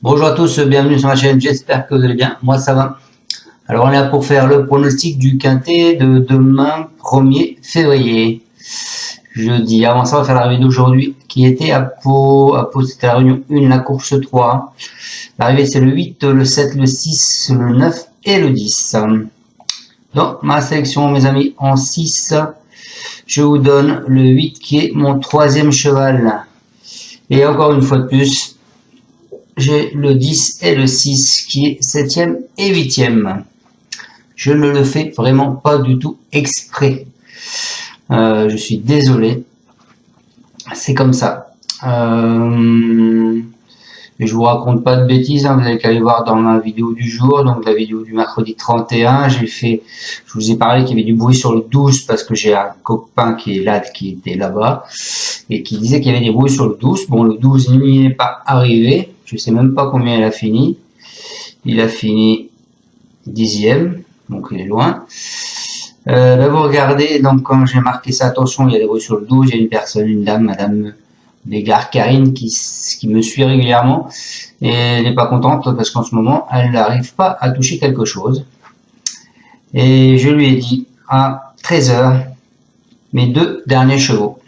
Bonjour à tous, bienvenue sur ma chaîne, j'espère que vous allez bien, moi ça va. Alors on est là pour faire le pronostic du quintet de demain 1er février, jeudi. Avant ça on va faire l'arrivée d'aujourd'hui qui était à Pau, c'était la réunion 1, la course 3. L'arrivée c'est le 8, le 7, le 6, le 9 et le 10. Dans ma sélection mes amis en 6, je vous donne le 8 qui est mon troisième cheval. Et encore une fois de plus, j'ai le 10 et le 6 qui est 7e et 8e. Je ne le fais vraiment pas du tout exprès. Je suis désolé. C'est comme ça. Je vous raconte pas de bêtises, hein, vous avez qu'à aller voir dans ma vidéo du jour, donc la vidéo du mercredi 31, je vous ai parlé qu'il y avait du bruit sur le 12 parce que j'ai un copain qui est là, qui était là-bas, et qui disait qu'il y avait des bruits sur le 12. Bon, le 12 n'y est pas arrivé, je sais même pas combien il a fini. Il a fini 10e, donc il est loin. Là, vous regardez, donc quand j'ai marqué ça, attention, il y a des bruits sur le 12, il y a une personne, une dame, madame Bégard Karine qui me suit régulièrement et elle n'est pas contente parce qu'en ce moment elle n'arrive pas à toucher quelque chose, et je lui ai dit à 13h mes deux derniers chevaux,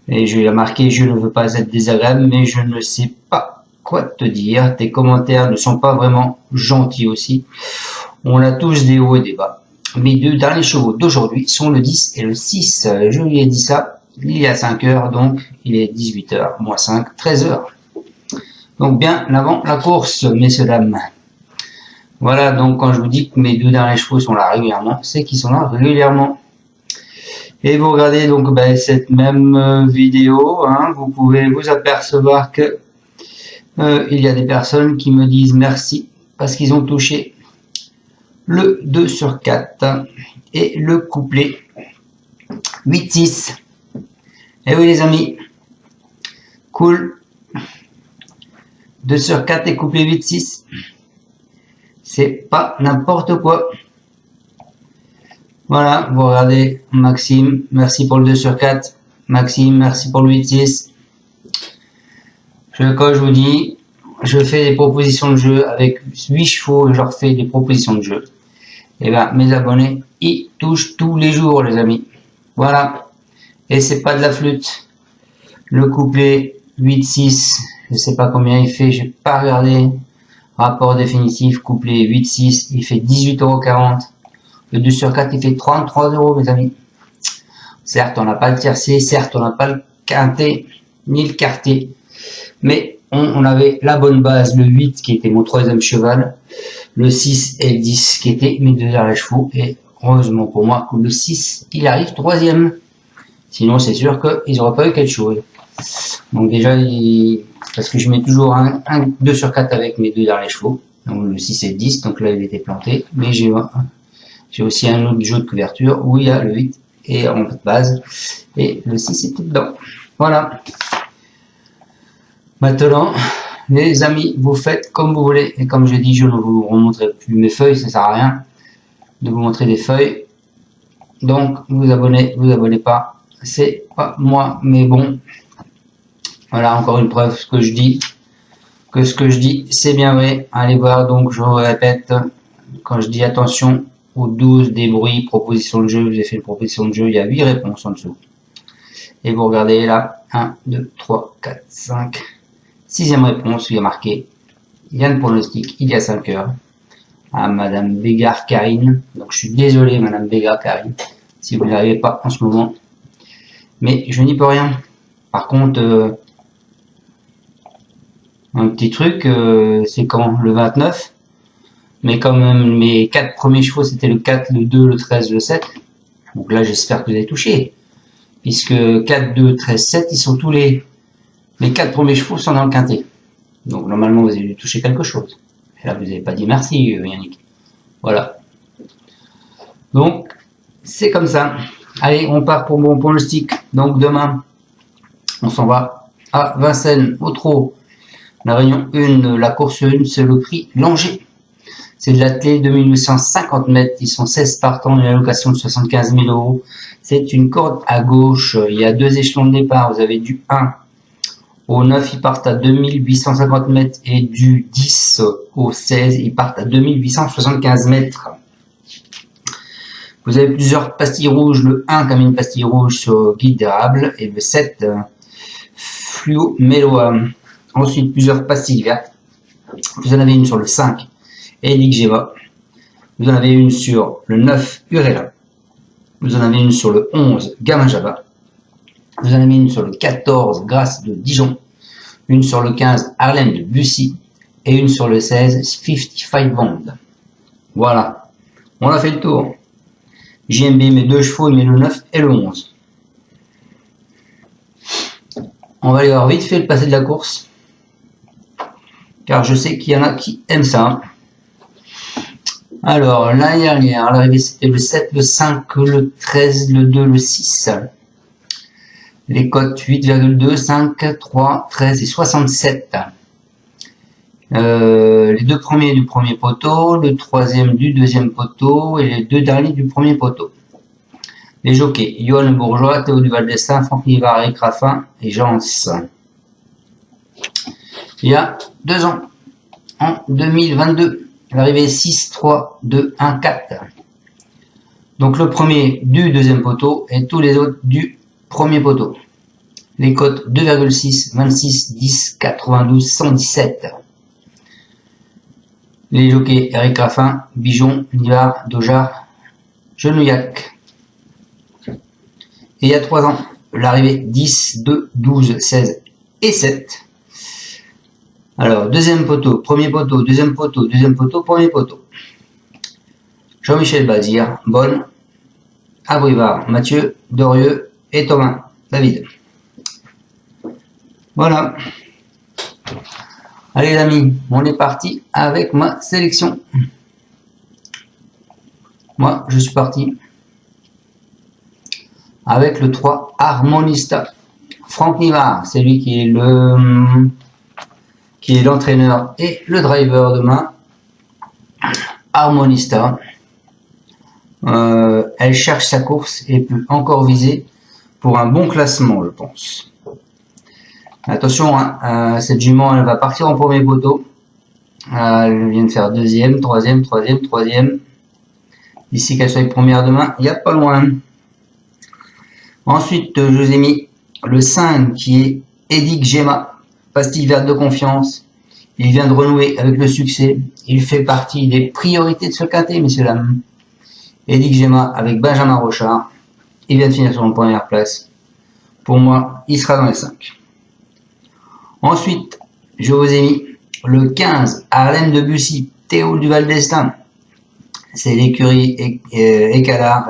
et je lui ai marqué: je ne veux pas être désagréable mais je ne sais pas quoi te dire, tes commentaires ne sont pas vraiment gentils aussi, on a tous des hauts et des bas. Mes deux derniers chevaux d'aujourd'hui sont le 10 et le 6, je lui ai dit ça il y a 5 heures, donc il est 18h, moins 5, 13h. Donc bien avant la course, messieurs, dames. Voilà, donc quand je vous dis que mes deux derniers chevaux sont là régulièrement, c'est qu'ils sont là régulièrement. Et vous regardez donc cette même vidéo, hein, vous pouvez vous apercevoir que il y a des personnes qui me disent merci parce qu'ils ont touché le 2 sur 4 et le couplet 8-6. Eh oui les amis, cool, 2 sur 4 et couplet 8-6, c'est pas n'importe quoi. Voilà, vous regardez Maxime, merci pour le 2 sur 4, Maxime, merci pour le 8-6. Quand je vous dis, je fais des propositions de jeu avec 8 chevaux et je leur fais des propositions de jeu. Et ben mes abonnés, ils touchent tous les jours les amis, voilà. Et c'est pas de la flûte. Le couplet 8-6, je sais pas combien il fait, j'ai pas regardé. Rapport définitif, couplet 8-6, il fait 18,40 €. Le 2 sur 4, il fait 33 € mes amis. Certes, on n'a pas le tiercé, certes, on n'a pas le quintet, ni le quartier. Mais on avait la bonne base, le 8 qui était mon troisième cheval, le 6 et le 10 qui étaient mes deux derniers chevaux. Et heureusement pour moi, le 6, il arrive troisième. Sinon, c'est sûr qu'ils n'auraient pas eu quelque chose. Donc déjà, parce que je mets toujours un 2 sur 4 avec mes deux derniers chevaux. Donc le 6 et le 10, donc là, il était planté. Mais j'ai aussi un autre jeu de couverture où il y a le 8 et en base. Et le 6 était dedans. Voilà. Maintenant, les amis, vous faites comme vous voulez. Et comme j'ai dit, je ne vous remontrerai plus mes feuilles, ça sert à rien de vous montrer des feuilles. Donc, vous abonnez pas. C'est pas moi, mais bon, voilà encore une preuve ce que je dis c'est bien vrai. Allez voir, donc je vous répète, quand je dis attention aux 12 des bruits, proposition de jeu, vous avez fait une proposition de jeu, il y a 8 réponses en dessous. Et vous regardez là, 1, 2, 3, 4, 5, 6e réponse, il y a marqué Yann pronostic, il y a 5 heures, à Madame Bégard Karine. Donc je suis désolé Madame Bégard Karine, si vous n'y arrivez pas en ce moment. Mais je n'y peux rien. Par contre, un petit truc, c'est quand le 29. Mais quand même, mes 4 premiers chevaux, c'était le 4, le 2, le 13, le 7. Donc là, j'espère que vous avez touché. Puisque 4, 2, 13, 7, ils sont tous les 4 premiers chevaux sont dans le quintet. Donc normalement, vous avez dû toucher quelque chose. Et là, vous n'avez pas dit merci, Yannick. Voilà. Donc, c'est comme ça. Allez, on part pour mon pronostic. Donc demain, on s'en va à Vincennes, au trot. La réunion 1, la course 1, c'est le prix Langer. C'est de l'attelé de 1850 mètres. Ils sont 16 partants, une allocation de 75 000 €. C'est une corde à gauche. Il y a 2 échelons de départ. Vous avez du 1 Au 9, ils partent à 2850 mètres et du 10 au 16, ils partent à 2875 mètres. Vous avez plusieurs pastilles rouges, le 1 comme une pastille rouge sur guide d'érable et le 7 fluo méloa. Ensuite, plusieurs pastilles vertes. Vous en avez une sur le 5, Edic Gema. Vous en avez une sur le 9, Urella. Vous en avez une sur le 11, Gamma Java. Vous en avez une sur le 14, Grâce de Dijon. Une sur le 15, Harlem de Bussy. Et une sur le 16, 55 Bond. Voilà. On a fait le tour. JMB met 2 chevaux, il met le 9 et le 11. On va aller voir vite fait le passé de la course. Car je sais qu'il y en a qui aiment ça. Alors, l'année dernière, l'arrivée c'était le 7, le 5, le 13, le 2, le 6. Les cotes 8,2, 5, 3, 13 et 67. Les deux premiers du premier poteau, le troisième du deuxième poteau et les deux derniers du premier poteau. Les jockeys, Johan Le Bourgeois, Théo Duval d'Estaing, Franck Nivard, Eric Raffin et Jans. Il y a 2 ans, en 2022, l'arrivée 6, 3, 2, 1, 4. Donc le premier du deuxième poteau et tous les autres du premier poteau. Les cotes 2,6, 26, 10, 92, 117. Les jockeys Eric Raffin, Bijon, Nivard, Dojar, Genouillac. Et il y a 3 ans, l'arrivée 10, 2, 12, 16 et 7. Alors, deuxième poteau, premier poteau, deuxième poteau, deuxième poteau, premier poteau. Jean-Michel Bazir, Bonne, Abrivard, Mathieu, Dorieux et Thomas, David. Voilà. Allez les amis, on est parti avec ma sélection. Moi, je suis parti avec le 3 Harmonista. Franck Nivard, c'est lui qui est l'entraîneur et le driver demain. Harmonista. Elle cherche sa course et peut encore viser pour un bon classement, je pense. Attention, hein, cette jument, elle va partir en premier poteau. Elle vient de faire deuxième, troisième. D'ici qu'elle soit première demain, il n'y a pas loin. Ensuite, je vous ai mis le 5 qui est Edic Gema, pastille verte de confiance. Il vient de renouer avec le succès. Il fait partie des priorités de ce quintet, messieurs dames. Edic Gema avec Benjamin Rochard. Il vient de finir sur une première place. Pour moi, il sera dans les 5. Ensuite, je vous ai mis le 15, Harlem de Bussy, Théo Duval d'Estaing. C'est l'écurie Écalard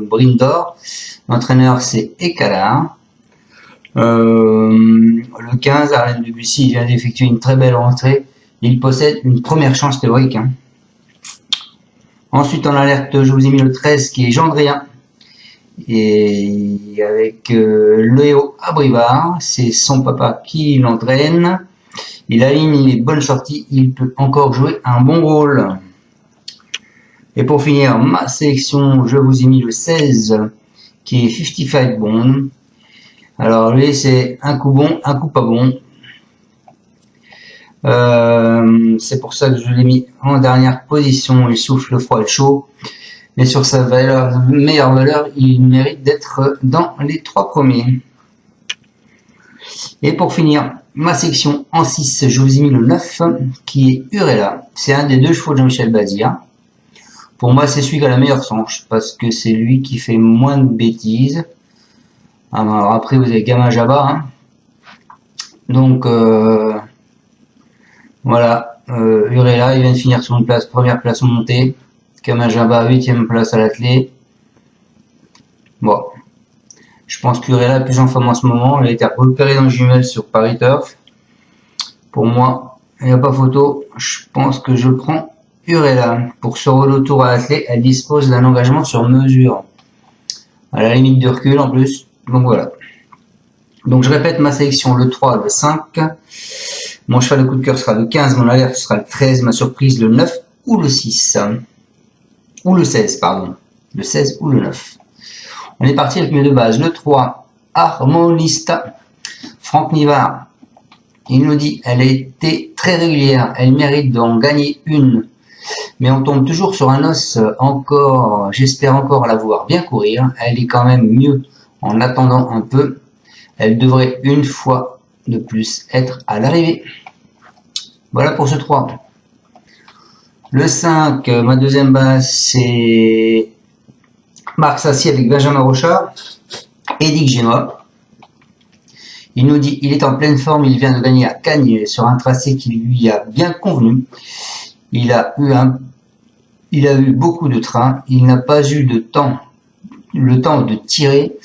Brindor. L'entraîneur, c'est Écalard. Le 15, Harlem de Bussy, vient d'effectuer une très belle rentrée. Il possède une première chance théorique. Hein. Ensuite, en alerte, je vous ai mis le 13, qui est Gendrien. Et avec Léo Abrivard, c'est son papa qui l'entraîne. Il aligne les bonnes sorties, il peut encore jouer un bon rôle. Et pour finir ma sélection, je vous ai mis le 16 qui est 55 Bond. Alors lui c'est un coup bon, un coup pas bon. C'est pour ça que je l'ai mis en dernière position. Il souffle le froid et le chaud. Mais sur sa meilleure valeur, il mérite d'être dans les 3 premiers. Et pour finir, ma section en 6, je vous ai mis le 9, qui est Urella. C'est un des 2 chevaux de Jean-Michel Bazir. Pour moi, c'est celui qui a la meilleure sanche, parce que c'est lui qui fait moins de bêtises. Alors après, vous avez Gamma Java. Hein. Donc, voilà. Urella, il vient de finir sur une place, première place montée. Gamma Java, 8e place à l'athlée. Bon. Je pense qu'Urella est plus en forme en ce moment. Elle a été repérée dans le jumelle sur Paris Turf. Pour moi, il n'y a pas photo. Je pense que je prends Urella. Pour ce retour à l'athlée, elle dispose d'un engagement sur mesure. À la limite de recul en plus. Donc voilà. Donc je répète ma sélection. Le 3, le 5. Mon cheval de coup de cœur sera le 15. Mon alerte sera le 13. Ma surprise le 9 ou le 6. Ou le 16, pardon. Le 16 ou le 9. On est parti avec mes 2 bases. Le 3, Harmonista. Franck Nivard. Il nous dit, elle a été très régulière, elle mérite d'en gagner une. Mais on tombe toujours sur un os encore, j'espère encore la voir bien courir. Elle est quand même mieux en attendant un peu. Elle devrait une fois de plus être à l'arrivée. Voilà pour ce 3. Le 5, ma deuxième base, c'est Marc Sassi avec Benjamin Rochard. Edic Gemma. Il nous dit, il est en pleine forme, il vient de gagner à Cagnes sur un tracé qui lui a bien convenu. Il a eu beaucoup de trains, il n'a pas eu le temps de tirer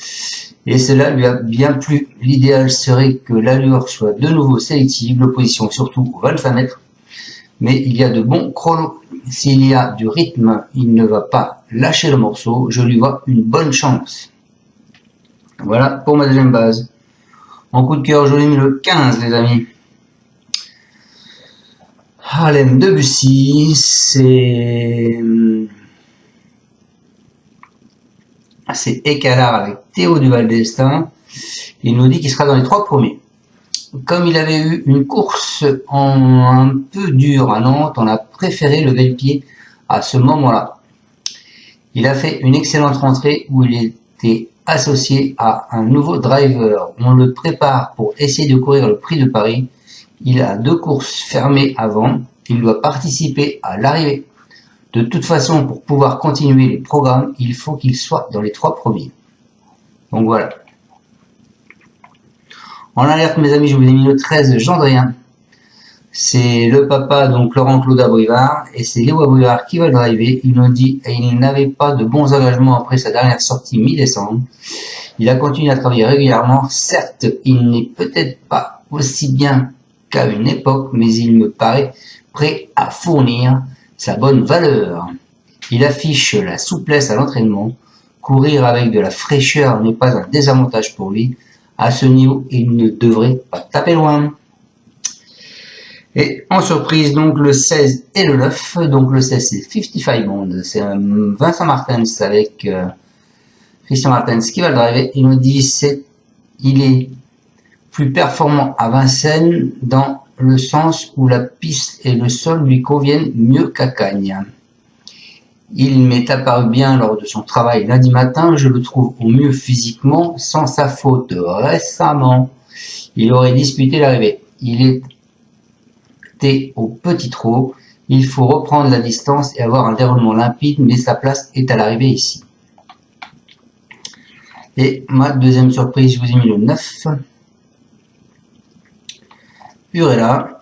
et cela lui a bien plu. L'idéal serait que l'allure soit de nouveau sélective, l'opposition surtout au 25 mètres, mais il y a de bons chronos. S'il y a du rythme, il ne va pas lâcher le morceau, je lui vois une bonne chance. Voilà pour ma deuxième base. En coup de cœur, je vous ai mis le 15, les amis. Harlem Debussy, c'est Écalard avec Théo Duval d'Estaing. Il nous dit qu'il sera dans les 3 premiers. Comme il avait eu une course un peu dure à Nantes, on a préféré lever le pied à ce moment-là. Il a fait une excellente rentrée où il était associé à un nouveau driver. On le prépare pour essayer de courir le Prix de Paris. Il a 2 courses fermées avant. Il doit participer à l'arrivée. De toute façon, pour pouvoir continuer les programmes, il faut qu'il soit dans les 3 premiers. Donc voilà. En alerte, mes amis, je vous ai mis le 13, Gendrien. C'est le papa, donc Laurent-Claude Abrivard, et c'est Léo Abrivard qui va le driver. Il nous dit, et il n'avait pas de bons engagements après sa dernière sortie mi-décembre. Il a continué à travailler régulièrement. Certes, il n'est peut-être pas aussi bien qu'à une époque, mais il me paraît prêt à fournir sa bonne valeur. Il affiche la souplesse à l'entraînement. Courir avec de la fraîcheur n'est pas un désavantage pour lui. À ce niveau, il ne devrait pas taper loin. Et en surprise, donc le 16 et le 9. Donc le 16, c'est 55 Bond. C'est Vincent Martens avec Christian Martens qui va le driver. Il nous dit il est plus performant à Vincennes dans le sens où la piste et le sol lui conviennent mieux qu'à Cagnes. Il m'est apparu bien lors de son travail lundi matin, je le trouve au mieux physiquement, sans sa faute récemment. Il aurait disputé l'arrivée. Il était au petit trot, il faut reprendre la distance et avoir un déroulement limpide, mais sa place est à l'arrivée ici. Et ma deuxième surprise, je vous ai mis le 9. Urella.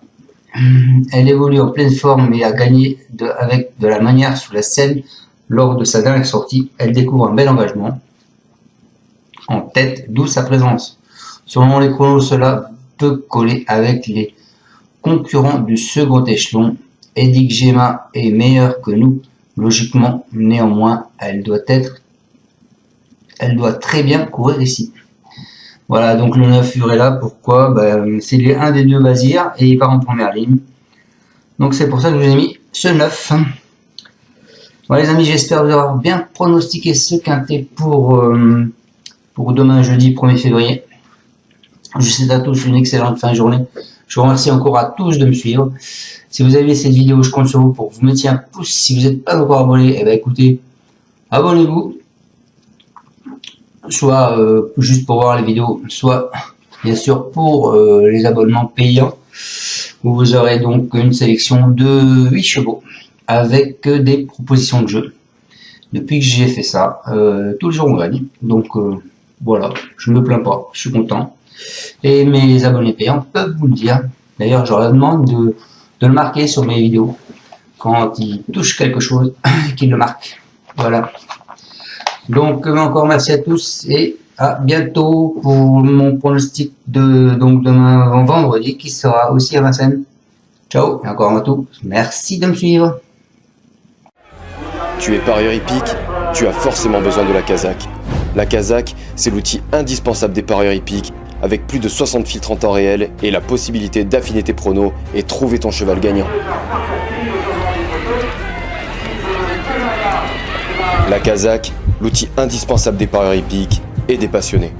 Elle évolue en pleine forme et a gagné avec de la manière sous la selle lors de sa dernière sortie. Elle découvre un bel engagement en tête, d'où sa présence. Selon les chronos, cela peut coller avec les concurrents du second échelon. Edic Gemma est meilleure que nous, logiquement. Néanmoins, elle doit très bien courir ici. Voilà, donc le 9 Urella, pourquoi? C'est un des 2 Bazir et il part en première ligne. Donc c'est pour ça que je vous ai mis ce 9. Voilà les amis, j'espère vous avoir bien pronostiqué ce quintet pour demain jeudi 1er février. Je vous souhaite à tous une excellente fin de journée. Je vous remercie encore à tous de me suivre. Si vous avez aimé cette vidéo, je compte sur vous pour que vous mettiez un pouce. Si vous n'êtes pas encore abonné, écoutez, abonnez-vous. Soit juste pour voir les vidéos, soit bien sûr pour les abonnements payants, où vous aurez donc une sélection de 8 chevaux avec des propositions de jeu. Depuis que j'ai fait ça, tous les jours on gagne. Donc voilà, je ne me plains pas, je suis content. Et mes abonnés payants peuvent vous le dire. D'ailleurs, je leur demande de le marquer sur mes vidéos quand ils touchent quelque chose, qu'ils le marquent. Voilà. Donc encore merci à tous et à bientôt pour mon pronostic de demain vendredi qui sera aussi à Vincennes. Ciao et encore à tous. Merci de me suivre. Tu es parieur hippique, tu as forcément besoin de la Kazakh. La Kazakh, c'est l'outil indispensable des parieurs hippiques avec plus de 60 filtres en temps réel et la possibilité d'affiner tes pronos et trouver ton cheval gagnant. La Kazakh, l'outil indispensable des parieurs hippiques et des passionnés.